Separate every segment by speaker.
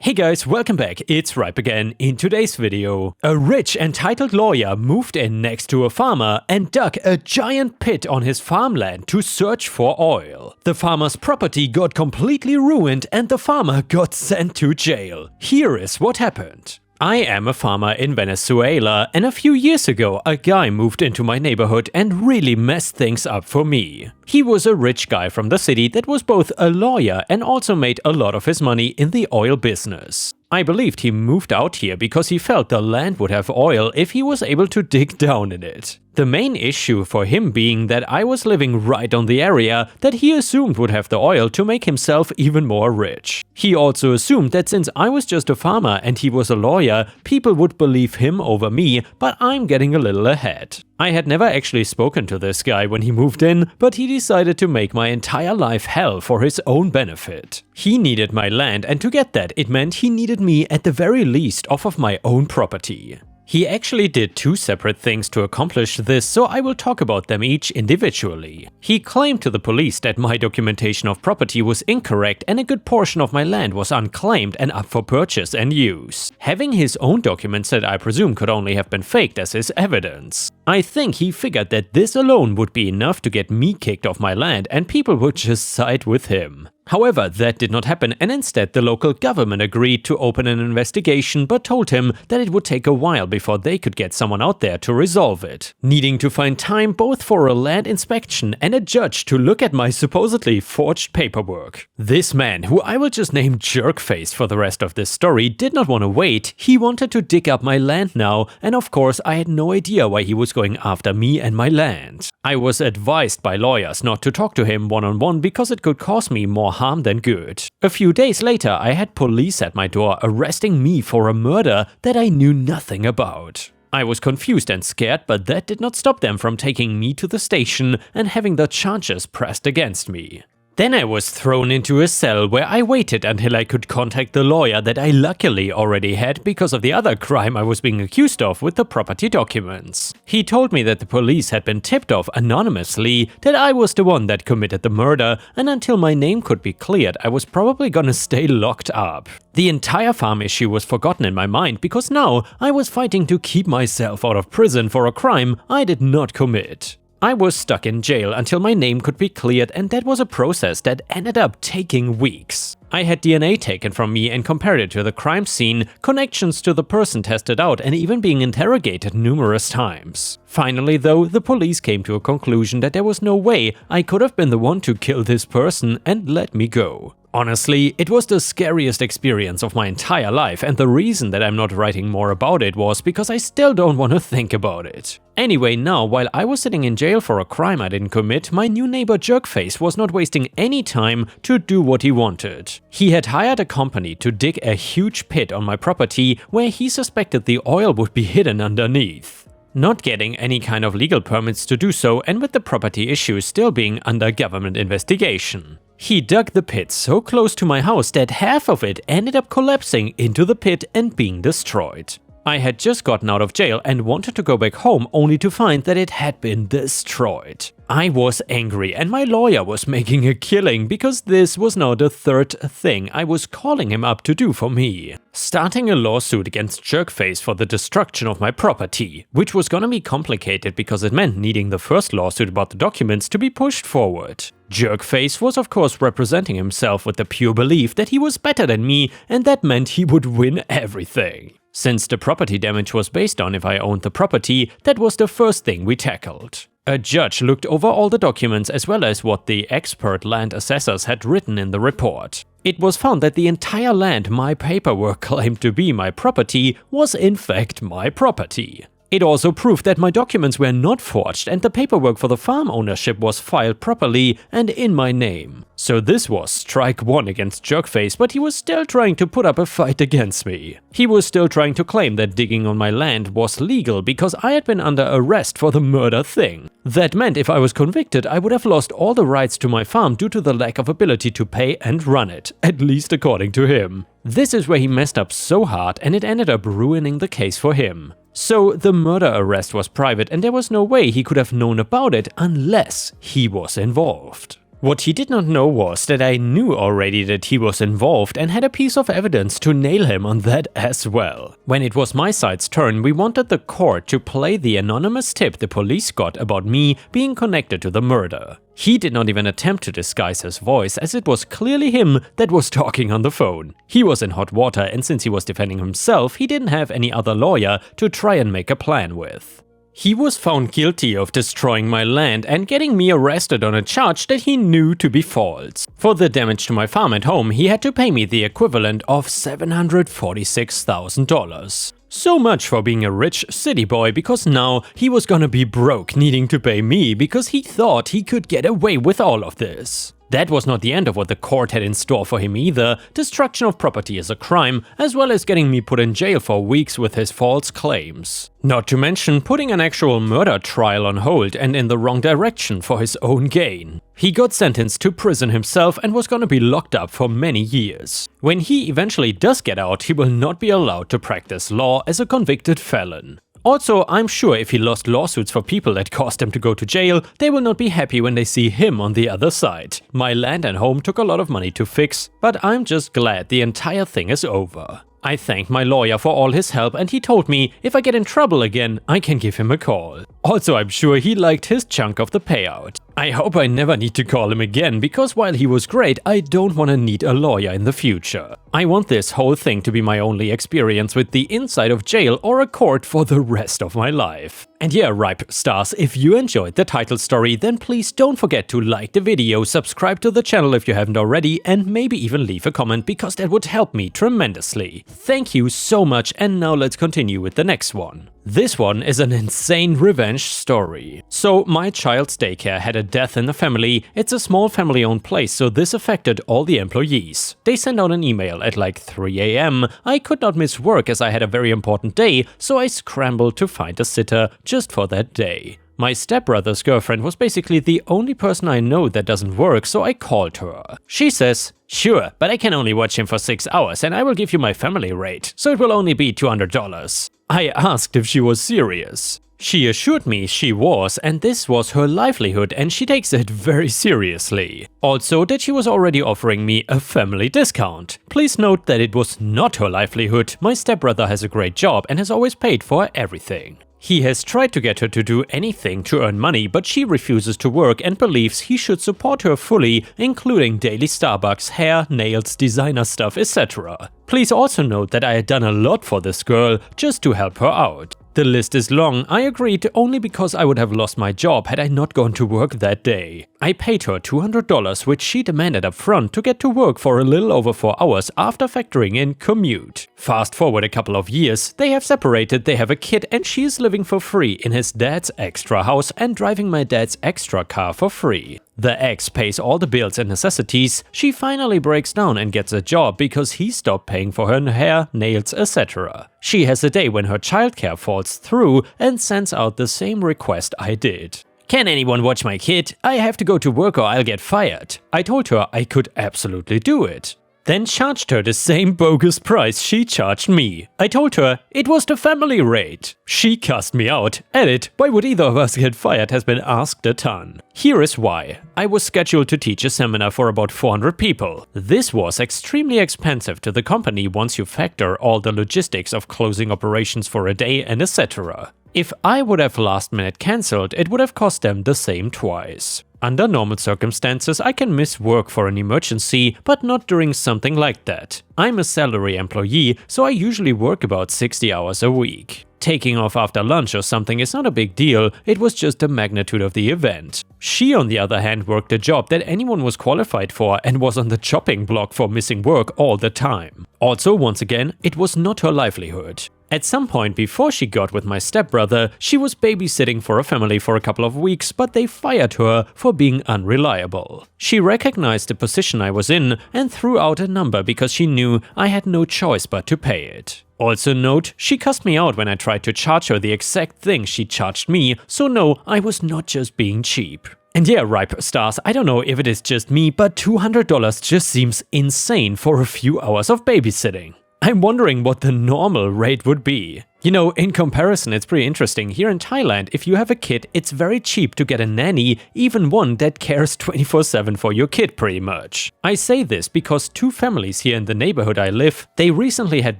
Speaker 1: Hey guys, welcome back, it's Ripe again. In today's video, a rich entitled lawyer moved in next to a farmer and dug a giant pit on his farmland to search for oil. The farmer's property got completely ruined and the farmer got sent to jail. Here is what happened. I am a farmer in Venezuela, and a few years ago a guy moved into my neighborhood and really messed things up for me. He was a rich guy from the city that was both a lawyer and also made a lot of his money in the oil business. I believed he moved out here because he felt the land would have oil if he was able to dig down in it. The main issue for him being that I was living right on the area that he assumed would have the oil to make himself even more rich. He also assumed that since I was just a farmer and he was a lawyer, people would believe him over me, but I'm getting a little ahead. I had never actually spoken to this guy when he moved in, but he decided to make my entire life hell for his own benefit. He needed my land, and to get that, it meant he needed me at the very least off of my own property. He actually did two separate things to accomplish this, so I will talk about them each individually. He claimed to the police that my documentation of property was incorrect and a good portion of my land was unclaimed and up for purchase and use, having his own documents that I presume could only have been faked as his evidence. I think he figured that this alone would be enough to get me kicked off my land and people would just side with him. However, that did not happen, and instead the local government agreed to open an investigation but told him that it would take a while before they could get someone out there to resolve it, needing to find time both for a land inspection and a judge to look at my supposedly forged paperwork. This man, who I will just name Jerkface for the rest of this story, did not want to wait. He wanted to dig up my land now, and of course I had no idea why he was going after me and my land. I was advised by lawyers not to talk to him one-on-one because it could cause me more harm than good. A few days later, I had police at my door arresting me for a murder that I knew nothing about. I was confused and scared, but that did not stop them from taking me to the station and having the charges pressed against me. Then I was thrown into a cell where I waited until I could contact the lawyer that I luckily already had because of the other crime I was being accused of with the property documents. He told me that the police had been tipped off anonymously that I was the one that committed the murder, and until my name could be cleared I was probably gonna stay locked up. The entire farm issue was forgotten in my mind because now I was fighting to keep myself out of prison for a crime I did not commit. I was stuck in jail until my name could be cleared, and that was a process that ended up taking weeks. I had DNA taken from me and compared it to the crime scene, connections to the person tested out, and even being interrogated numerous times. Finally though, the police came to a conclusion that there was no way I could have been the one to kill this person and let me go. Honestly, it was the scariest experience of my entire life, and the reason that I'm not writing more about it was because I still don't want to think about it. Anyway, now, while I was sitting in jail for a crime I didn't commit, my new neighbor Jerkface was not wasting any time to do what he wanted. He had hired a company to dig a huge pit on my property where he suspected the oil would be hidden underneath. Not getting any kind of legal permits to do so, and with the property issue still being under government investigation. He dug the pit so close to my house that half of it ended up collapsing into the pit and being destroyed. I had just gotten out of jail and wanted to go back home only to find that it had been destroyed. I was angry and my lawyer was making a killing because this was now the third thing I was calling him up to do for me. Starting a lawsuit against Jerkface for the destruction of my property, which was gonna be complicated because it meant needing the first lawsuit about the documents to be pushed forward. Jerkface was of course representing himself with the pure belief that he was better than me, and that meant he would win everything. Since the property damage was based on if I owned the property, that was the first thing we tackled. A judge looked over all the documents as well as what the expert land assessors had written in the report. It was found that the entire land my paperwork claimed to be my property was in fact my property. It also proved that my documents were not forged and the paperwork for the farm ownership was filed properly and in my name. So this was strike one against Jerkface, but he was still trying to put up a fight against me. He was still trying to claim that digging on my land was legal because I had been under arrest for the murder thing. That meant if I was convicted, I would have lost all the rights to my farm due to the lack of ability to pay and run it, at least according to him. This is where he messed up so hard and it ended up ruining the case for him. So the murder arrest was private and there was no way he could have known about it unless he was involved. What he did not know was that I knew already that he was involved and had a piece of evidence to nail him on that as well. When it was my side's turn, we wanted the court to play the anonymous tip the police got about me being connected to the murder. He did not even attempt to disguise his voice, as it was clearly him that was talking on the phone. He was in hot water, and since he was defending himself, he didn't have any other lawyer to try and make a plan with. He was found guilty of destroying my land and getting me arrested on a charge that he knew to be false. For the damage to my farm at home, he had to pay me the equivalent of $746,000. So much for being a rich city boy, because now he was gonna be broke, needing to pay me because he thought he could get away with all of this. That was not the end of what the court had in store for him either. Destruction of property is a crime, as well as getting me put in jail for weeks with his false claims. Not to mention putting an actual murder trial on hold and in the wrong direction for his own gain. He got sentenced to prison himself and was gonna be locked up for many years. When he eventually does get out, he will not be allowed to practice law as a convicted felon. Also, I'm sure if he lost lawsuits for people that caused him to go to jail, they will not be happy when they see him on the other side. My land and home took a lot of money to fix, but I'm just glad the entire thing is over. I thanked my lawyer for all his help, and he told me if I get in trouble again, I can give him a call. Also, I'm sure he liked his chunk of the payout. I hope I never need to call him again, because while he was great, I don't want to need a lawyer in the future. I want this whole thing to be my only experience with the inside of jail or a court for the rest of my life. And yeah, Ripe Stars, if you enjoyed the title story, then please don't forget to like the video, subscribe to the channel if you haven't already, and maybe even leave a comment, because that would help me tremendously. Thank you so much, and now let's continue with the next one. This one is an insane revenge story. So my child's daycare had a death in the family. It's a small family-owned place, so this affected all the employees. They sent out an email at like 3 AM. I could not miss work as I had a very important day, so I scrambled to find a sitter just for that day. My stepbrother's girlfriend was basically the only person I know that doesn't work, so I called her. She says, "Sure, but I can only watch him for 6 hours and I will give you my family rate, so it will only be $200. I asked if she was serious. She assured me she was, and this was her livelihood and she takes it very seriously. Also that she was already offering me a family discount. Please note that it was not her livelihood. My stepbrother has a great job and has always paid for everything. He has tried to get her to do anything to earn money, but she refuses to work and believes he should support her fully, including daily Starbucks, hair, nails, designer stuff, etc. Please also note that I had done a lot for this girl just to help her out. The list is long. I agreed only because I would have lost my job had I not gone to work that day. I paid her $200, which she demanded up front to get to work for a little over 4 hours after factoring in commute. Fast forward a couple of years, they have separated, they have a kid, and she is living for free in his dad's extra house and driving my dad's extra car for free. The ex pays all the bills and necessities. She finally breaks down and gets a job because he stopped paying for her hair, nails, etc. She has a day when her childcare falls through and sends out the same request I did. "Can anyone watch my kid? I have to go to work or I'll get fired." I told her I could absolutely do it. Then charged her the same bogus price she charged me. I told her it was the family rate. She cussed me out. Edit, why would either of us get fired has been asked a ton. Here is why. I was scheduled to teach a seminar for about 400 people. This was extremely expensive to the company once you factor all the logistics of closing operations for a day and etc. If I would have last minute cancelled, it would have cost them the same twice. Under normal circumstances, I can miss work for an emergency, but not during something like that. I'm a salary employee, so I usually work about 60 hours a week. Taking off after lunch or something is not a big deal, it was just the magnitude of the event. She, on the other hand, worked a job that anyone was qualified for and was on the chopping block for missing work all the time. Also, once again, it was not her livelihood. At some point before she got with my stepbrother, she was babysitting for a family for a couple of weeks, but they fired her for being unreliable. She recognized the position I was in and threw out a number because she knew I had no choice but to pay it. Also note, she cussed me out when I tried to charge her the exact thing she charged me, so no, I was not just being cheap. And yeah, Ripe Stars, I don't know if it is just me, but $200 just seems insane for a few hours of babysitting. I'm wondering what the normal rate would be. You know, in comparison, it's pretty interesting. Here in Thailand, if you have a kid, it's very cheap to get a nanny, even one that cares 24/7 for your kid pretty much. I say this because two families here in the neighborhood I live, they recently had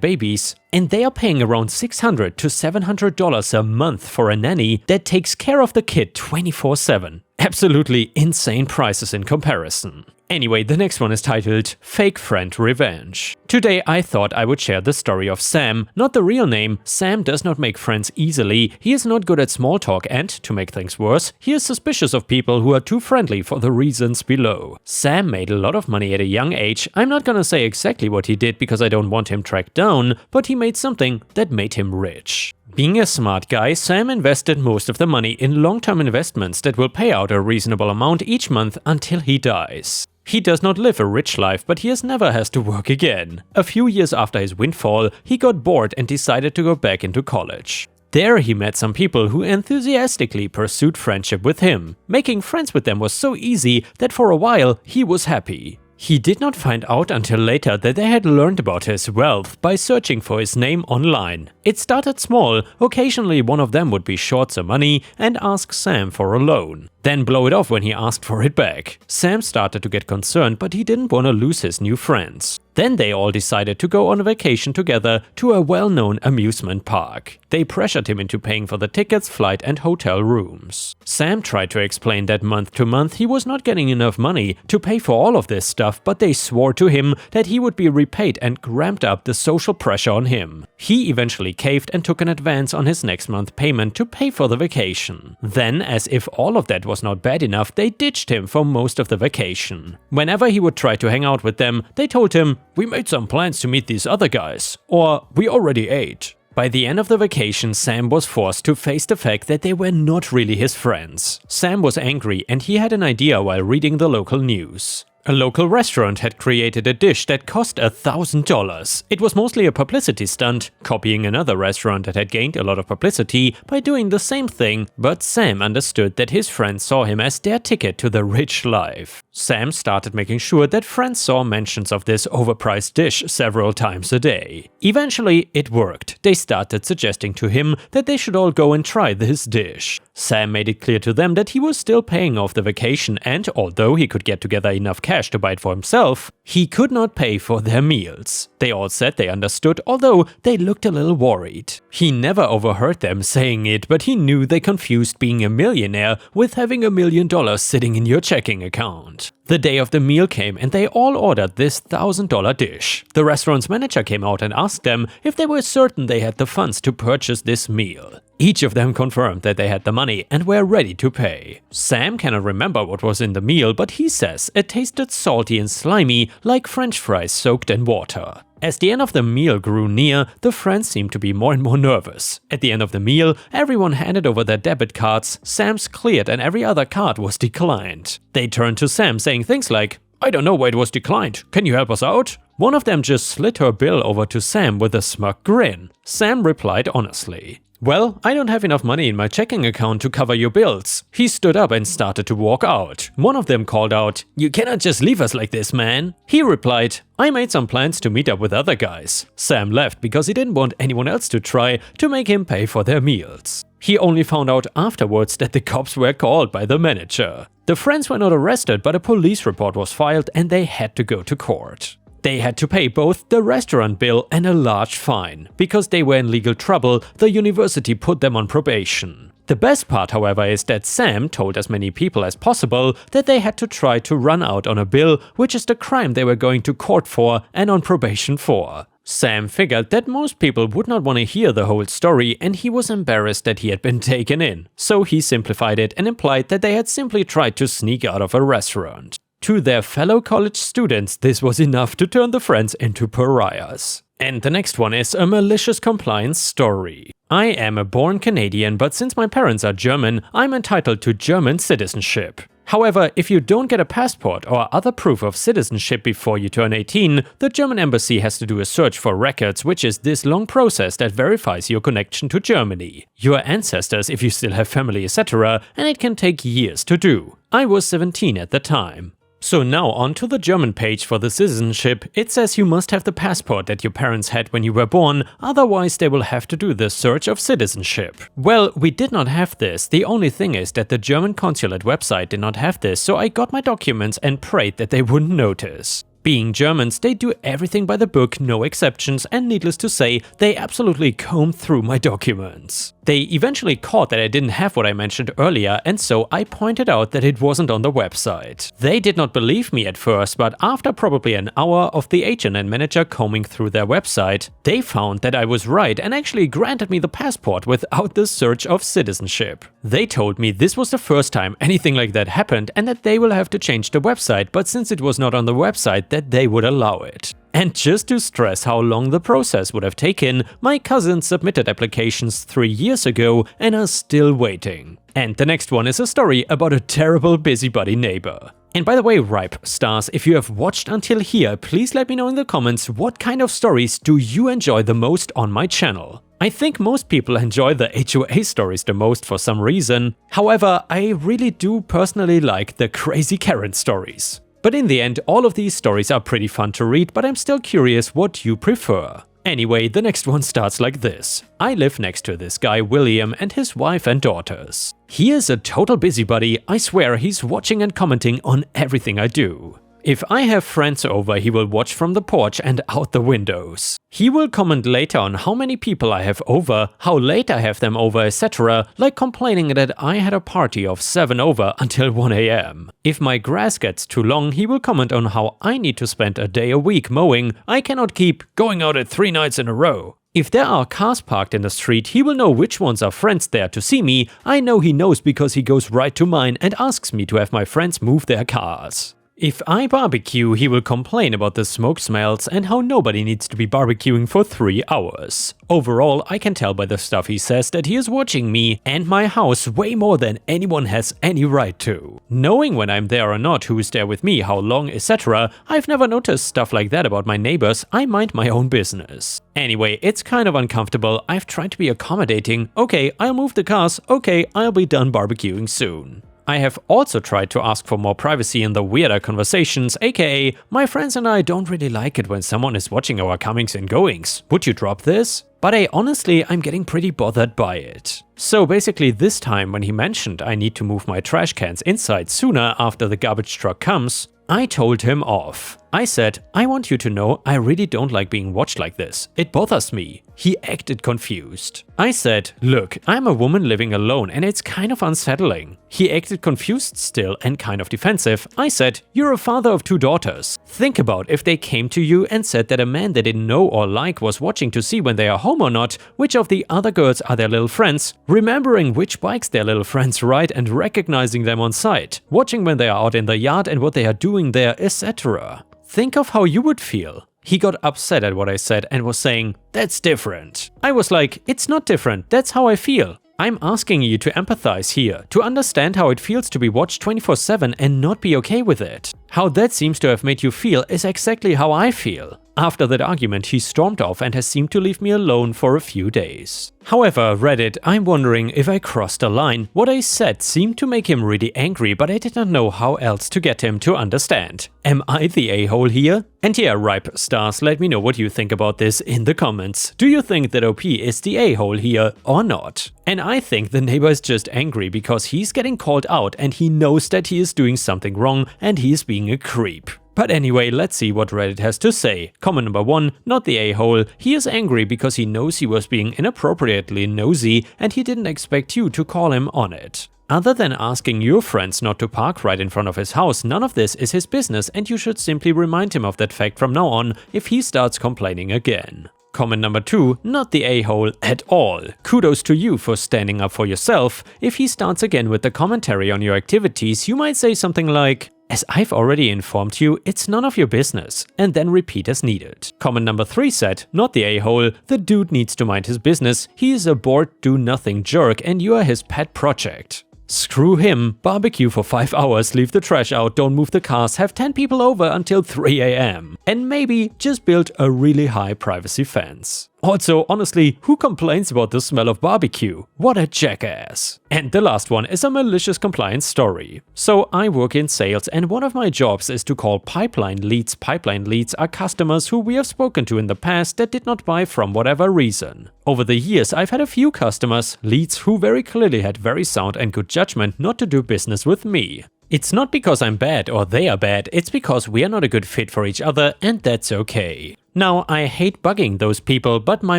Speaker 1: babies, and they are paying around $600 to $700 a month for a nanny that takes care of the kid 24/7. Absolutely insane prices in comparison. Anyway, the next one is titled Fake Friend Revenge. Today I thought I would share the story of Sam, not the real name. Sam does not make friends easily, he is not good at small talk, and, to make things worse, he is suspicious of people who are too friendly for the reasons below. Sam made a lot of money at a young age. I'm not gonna say exactly what he did because I don't want him tracked down, but he made something that made him rich. Being a smart guy, Sam invested most of the money in long-term investments that will pay out a reasonable amount each month until he dies. He does not live a rich life, but he never has to work again. A few years after his windfall, he got bored and decided to go back into college. There he met some people who enthusiastically pursued friendship with him. Making friends with them was so easy that for a while he was happy. He did not find out until later that they had learned about his wealth by searching for his name online. It started small. Occasionally one of them would be short some money and ask Sam for a loan, then blow it off when he asked for it back. Sam started to get concerned, but he didn't want to lose his new friends. Then they all decided to go on a vacation together to a well-known amusement park. They pressured him into paying for the tickets, flight and hotel rooms. Sam tried to explain that month to month he was not getting enough money to pay for all of this stuff, but they swore to him that he would be repaid and ramped up the social pressure on him. He eventually caved and took an advance on his next month's payment to pay for the vacation. Then, as if all of that was not bad enough, they ditched him for most of the vacation. Whenever he would try to hang out with them, they told him, "We made some plans to meet these other guys," or "We already ate." By the end of the vacation, Sam was forced to face the fact that they were not really his friends. Sam was angry and he had an idea while reading the local news. A local restaurant had created a dish that cost $1,000. It was mostly a publicity stunt, copying another restaurant that had gained a lot of publicity by doing the same thing, but Sam understood that his friends saw him as their ticket to the rich life. Sam started making sure that friends saw mentions of this overpriced dish several times a day. Eventually, it worked. They started suggesting to him that they should all go and try this dish. Sam made it clear to them that he was still paying off the vacation, and although he could get together enough cash to buy it for himself, he could not pay for their meals. They all said they understood, although they looked a little worried. He never overheard them saying it, but he knew they confused being a millionaire with having $1 million sitting in your checking account. The day of the meal came and they all ordered this $1,000 dish. The restaurant's manager came out and asked them if they were certain they had the funds to purchase this meal. Each of them confirmed that they had the money and were ready to pay. Sam cannot remember what was in the meal, but he says it tasted salty and slimy, like French fries soaked in water. As the end of the meal grew near, the friends seemed to be more and more nervous. At the end of the meal, everyone handed over their debit cards. Sam's cleared and every other card was declined. They turned to Sam saying things like, "I don't know why it was declined. Can you help us out?" One of them just slid her bill over to Sam with a smug grin. Sam replied honestly, "Well, I don't have enough money in my checking account to cover your bills." He stood up and started to walk out. One of them called out, "You cannot just leave us like this, man." He replied, "I made some plans to meet up with other guys." Sam left because he didn't want anyone else to try to make him pay for their meals. He only found out afterwards that the cops were called by the manager. The friends were not arrested, but a police report was filed and they had to go to court. They had to pay both the restaurant bill and a large fine. Because they were in legal trouble, the university put them on probation. The best part, however, is that Sam told as many people as possible that they had to try to run out on a bill, which is the crime they were going to court for and on probation for. Sam figured that most people would not want to hear the whole story, and he was embarrassed that he had been taken in. So he simplified it and implied that they had simply tried to sneak out of a restaurant. To their fellow college students, this was enough to turn the friends into pariahs. And the next one is a malicious compliance story. I am a born Canadian, but since my parents are German, I'm entitled to German citizenship. However, if you don't get a passport or other proof of citizenship before you turn 18, the German embassy has to do a search for records, which is this long process that verifies your connection to Germany, your ancestors if you still have family, etc., and it can take years to do. I was 17 at the time. So now on to the German page for the citizenship. It says you must have the passport that your parents had when you were born, otherwise they will have to do the search of citizenship. Well, we did not have this. The only thing is that the German consulate website did not have this, so I got my documents and prayed that they wouldn't notice. Being Germans, they do everything by the book, no exceptions, and needless to say, they absolutely combed through my documents. They eventually caught that I didn't have what I mentioned earlier, and so I pointed out that it wasn't on the website. They did not believe me at first, but after probably an hour of the agent and manager combing through their website, they found that I was right and actually granted me the passport without the search of citizenship. They told me this was the first time anything like that happened and that they will have to change the website, but since it was not on the website, that they would allow it. And just to stress how long the process would have taken, my cousins submitted applications 3 years ago and are still waiting. And the next one is a story about a terrible busybody neighbor. And by the way, Ripe Stars, if you have watched until here, please let me know in the comments what kind of stories do you enjoy the most on my channel. I think most people enjoy the HOA stories the most for some reason. However, I really do personally like the crazy Karen stories. But in the end, all of these stories are pretty fun to read, but I'm still curious what you prefer. Anyway, the next one starts like this. I live next to this guy William and his wife and daughters. He is a total busybody. I swear he's watching and commenting on everything I do. If I have friends over, he will watch from the porch and out the windows. He will comment later on how many people I have over, how late I have them over, etc., like complaining that I had a party of 7 over until 1 AM. If my grass gets too long, he will comment on how I need to spend a day a week mowing. I cannot keep going out at 3 nights in a row. If there are cars parked in the street, he will know which ones are friends there to see me. I know he knows because he goes right to mine and asks me to have my friends move their cars. If I barbecue, he will complain about the smoke smells and how nobody needs to be barbecuing for 3 hours. Overall, I can tell by the stuff he says that he is watching me and my house way more than anyone has any right to. Knowing when I'm there or not, who is there with me, how long, etc., I've never noticed stuff like that about my neighbors. I mind my own business. Anyway, it's kind of uncomfortable. I've tried to be accommodating. Okay, I'll move the cars. Okay, I'll be done barbecuing soon. I have also tried to ask for more privacy in the weirder conversations, aka my friends and I don't really like it when someone is watching our comings and goings. Would you drop this? But I'm getting pretty bothered by it. So basically this time when he mentioned I need to move my trash cans inside sooner after the garbage truck comes, I told him off. I said, I want you to know I really don't like being watched like this. It bothers me. He acted confused. I said, look, I'm a woman living alone and it's kind of unsettling. He acted confused still and kind of defensive. I said, you're a father of 2 daughters. Think about if they came to you and said that a man they didn't know or like was watching to see when they are home or not, which of the other girls are their little friends, remembering which bikes their little friends ride and recognizing them on sight, watching when they are out in the yard and what they are doing there, etc. Think of how you would feel. He got upset at what I said and was saying, that's different. I was like, it's not different, that's how I feel. I'm asking you to empathize here, to understand how it feels to be watched 24/7 and not be okay with it. How that seems to have made you feel is exactly how I feel. After that argument, he stormed off and has seemed to leave me alone for a few days. However, Reddit, I'm wondering if I crossed a line. What I said seemed to make him really angry, but I did not know how else to get him to understand. Am I the a-hole here? And yeah, Ripe Stars, let me know what you think about this in the comments. Do you think that OP is the a-hole here or not? And I think the neighbor is just angry because he's getting called out and he knows that he is doing something wrong and he is being a creep. But anyway, let's see what Reddit has to say. Comment number 1, not the a-hole. He is angry because he knows he was being inappropriately nosy and he didn't expect you to call him on it. Other than asking your friends not to park right in front of his house, none of this is his business and you should simply remind him of that fact from now on if he starts complaining again. Comment number 2, not the a-hole at all. Kudos to you for standing up for yourself. If he starts again with the commentary on your activities, you might say something like, as I've already informed you, it's none of your business, and then repeat as needed. Comment number 3 said, not the a-hole, the dude needs to mind his business, he is a bored do-nothing jerk and you are his pet project. Screw him, barbecue for 5 hours, leave the trash out, don't move the cars, have 10 people over until 3 AM. and maybe just build a really high privacy fence. Also, honestly, who complains about the smell of barbecue? What a jackass. And the last one is a malicious compliance story. So I work in sales and one of my jobs is to call pipeline leads. Pipeline leads are customers who we have spoken to in the past that did not buy from whatever reason. Over the years, I've had a few customers, leads who very clearly had very sound and good judgment not to do business with me. It's not because I'm bad or they are bad, it's because we are not a good fit for each other, and that's okay. Now, I hate bugging those people, but my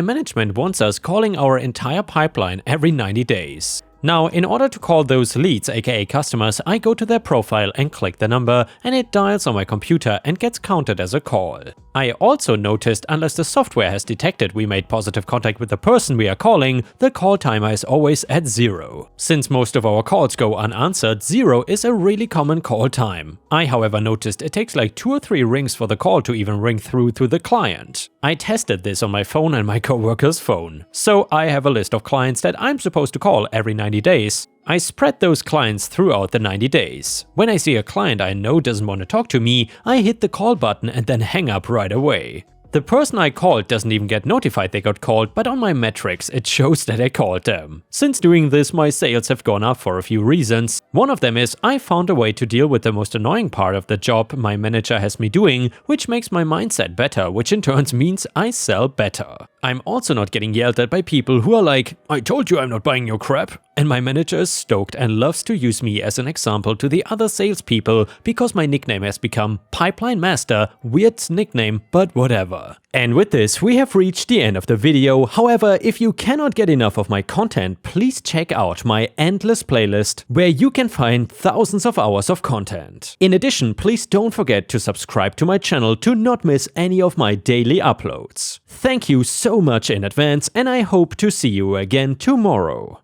Speaker 1: management wants us calling our entire pipeline every 90 days. Now, in order to call those leads, aka customers, I go to their profile and click the number, and it dials on my computer and gets counted as a call. I also noticed unless the software has detected we made positive contact with the person we are calling, the call timer is always at 0. Since most of our calls go unanswered, 0 is a really common call time. I, however, noticed it takes like 2 or 3 rings for the call to even ring through to the client. I tested this on my phone and my coworker's phone. So I have a list of clients that I'm supposed to call every 90 days. I spread those clients throughout the 90 days. When I see a client I know doesn't want to talk to me, I hit the call button and then hang up right away. The person I called doesn't even get notified they got called, but on my metrics it shows that I called them. Since doing this, my sales have gone up for a few reasons. One of them is I found a way to deal with the most annoying part of the job my manager has me doing, which makes my mindset better, which in turn means I sell better. I'm also not getting yelled at by people who are like, "I told you I'm not buying your crap." And my manager is stoked and loves to use me as an example to the other salespeople because my nickname has become Pipeline Master, weird nickname, but whatever. And with this, we have reached the end of the video. However, if you cannot get enough of my content, please check out my endless playlist where you can find thousands of hours of content. In addition, please don't forget to subscribe to my channel to not miss any of my daily uploads. Thank you so much in advance, and I hope to see you again tomorrow.